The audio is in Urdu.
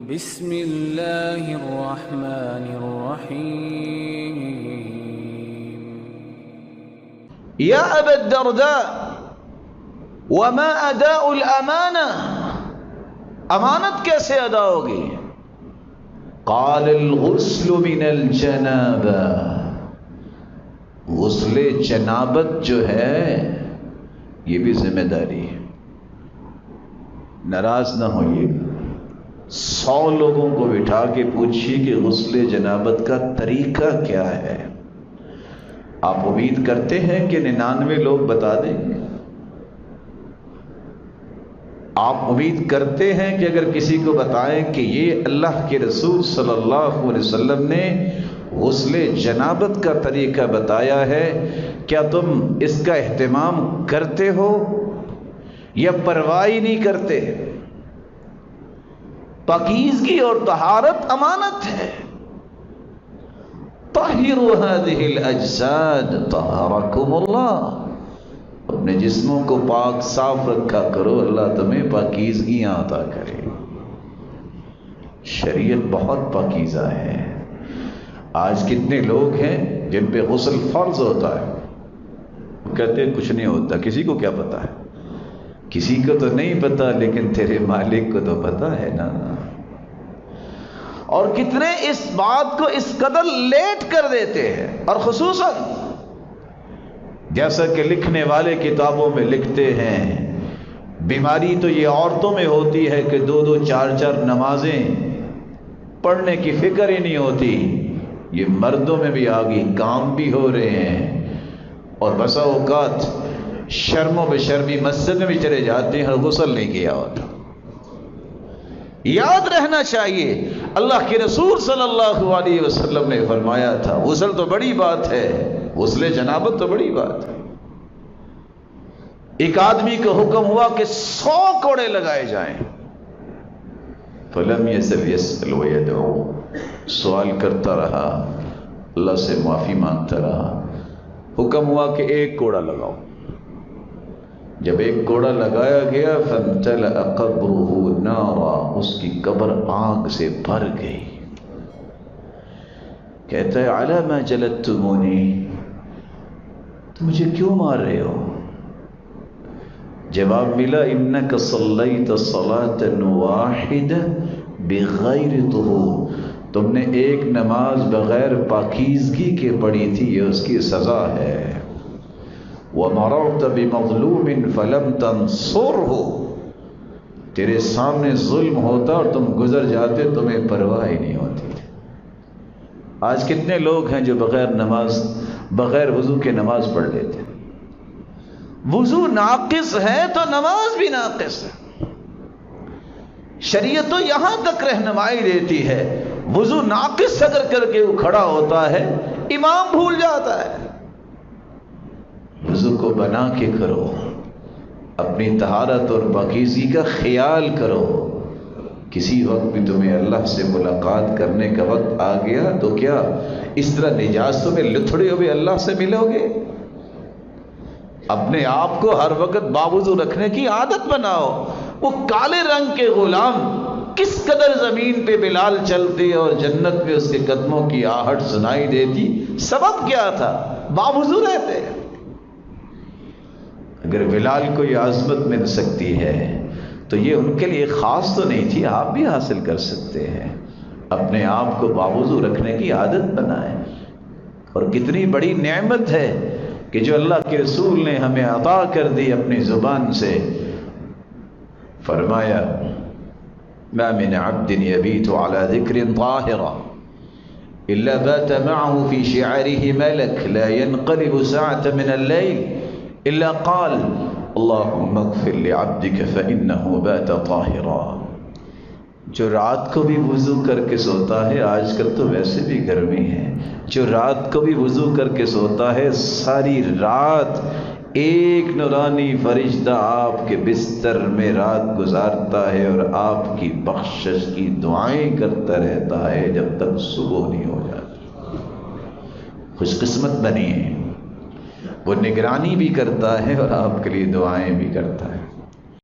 بسم اللہ الرحمن الرحیم یا ابا الدرداء وما اداء الامانہ، امانت کیسے ادا ہوگی؟ قال الغسل من الجنابہ، غسل جنابت جو ہے یہ بھی ذمہ داری ہے، ناراض نہ ہوئیے گا۔ 100 لوگوں کو بٹھا کے پوچھیے کہ غسل جنابت کا طریقہ کیا ہے، آپ امید کرتے ہیں کہ 99 لوگ بتا دیں گے؟ آپ امید کرتے ہیں کہ اگر کسی کو بتائیں کہ یہ اللہ کے رسول صلی اللہ علیہ وسلم نے غسل جنابت کا طریقہ بتایا ہے، کیا تم اس کا اہتمام کرتے ہو یا پرواہ نہیں کرتے؟ پاکیزگی اور طہارت امانت ہے۔ طہروا هذه الاجساد طہرکم اللہ، اپنے جسموں کو پاک صاف رکھا کرو، اللہ تمہیں پاکیزگیاں عطا کرے۔ شریعت بہت پاکیزہ ہے۔ آج کتنے لوگ ہیں جن پہ غسل فرض ہوتا ہے، کہتے ہیں کچھ نہیں ہوتا، کسی کو کیا پتا ہے؟ کسی کو تو نہیں پتا، لیکن تیرے مالک کو تو پتا ہے نا۔ اور کتنے اس بات کو اس قدر لیٹ کر دیتے ہیں، اور خصوصاً جیسا کہ لکھنے والے کتابوں میں لکھتے ہیں، بیماری تو یہ عورتوں میں ہوتی ہے کہ 2 4 نمازیں پڑھنے کی فکر ہی نہیں ہوتی، یہ مردوں میں بھی آگئی، کام بھی ہو رہے ہیں، اور بسا اوقات شرم و بشرمی مسجد میں بھی چلے جاتے ہیں اور غسل نہیں کیا ہوتا۔ یاد رہنا چاہیے، اللہ کے رسول صلی اللہ علیہ وسلم نے فرمایا تھا غسل تو بڑی بات ہے، غسل جنابت تو بڑی بات ہے۔ ایک آدمی کو حکم ہوا کہ 100 کوڑے لگائے جائیں، فلم یسأل ویدعو، سوال کرتا رہا، اللہ سے معافی مانگتا رہا۔ حکم ہوا کہ 1 کوڑا لگاؤ۔ جب 1 کوڑا لگایا گیا، فامتلأ قبرہ نارا، اس کی قبر آگ سے بھر گئی۔ کہتا ہے علی ما جلدتمونی، تو مجھے کیوں مار رہے ہو؟ جواب ملا انک صلیت صلاة واحدہ بغیر طہور، تم نے 1 نماز بغیر پاکیزگی کے پڑھی تھی، یہ اس کی سزا ہے۔ وَمَرَرْتَ بِمَظْلُومٍ فَلَمْ تَنْصُرْهُ، تیرے سامنے ظلم ہوتا اور تم گزر جاتے، تمہیں پرواہ ہی نہیں ہوتی۔ آج کتنے لوگ ہیں جو بغیر وضو کے نماز پڑھ لیتے ہیں؟ وضو ناقص ہے تو نماز بھی ناقص ہے۔ شریعت تو یہاں تک رہنمائی دیتی ہے، وضو ناقص اگر کر کے وہ کھڑا ہوتا ہے، امام بھول جاتا ہے، وضو کو بنا کے کرو، اپنی طہارت اور پاکیزگی کا خیال کرو۔ کسی وقت بھی تمہیں اللہ سے ملاقات کرنے کا وقت آ گیا تو کیا اس طرح نجاستوں میں لتھڑے ہوئے اللہ سے ملو گے؟ اپنے آپ کو ہر وقت باوضو رکھنے کی عادت بناؤ۔ وہ کالے رنگ کے غلام کس قدر زمین پہ بلال چلتے اور جنت میں اس کے قدموں کی آہٹ سنائی دیتی، سبب کیا تھا؟ باوضو رہتے۔ اگر بلال کو یہ عظمت مل سکتی ہے تو یہ ان کے لیے خاص تو نہیں تھی، آپ بھی حاصل کر سکتے ہیں۔ اپنے آپ کو باوضو رکھنے کی عادت بنائیں۔ اور کتنی بڑی نعمت ہے کہ جو اللہ کے رسول نے ہمیں عطا کر دی اپنی زبان سے۔ فرمایا ما من عبد يبيت على ذكر طاهرا إلا بات معه في شعاره ملك لا ينقلب ساعة من الليل إلا قال اللهم اغفر لعبدك فإنه بات طاهرا۔ جو رات کو بھی وضو کر کے سوتا ہے، آج کل تو ویسے بھی گرمی ہے، جو رات کو بھی وضو کر کے سوتا ہے، ساری رات ایک نورانی فرشتہ آپ کے بستر میں رات گزارتا ہے اور آپ کی بخشش کی دعائیں کرتا رہتا ہے جب تک صبح نہیں ہو جاتی۔ خوش قسمت بنیے، وہ نگرانی بھی کرتا ہے اور آپ کے لیے دعائیں بھی کرتا ہے۔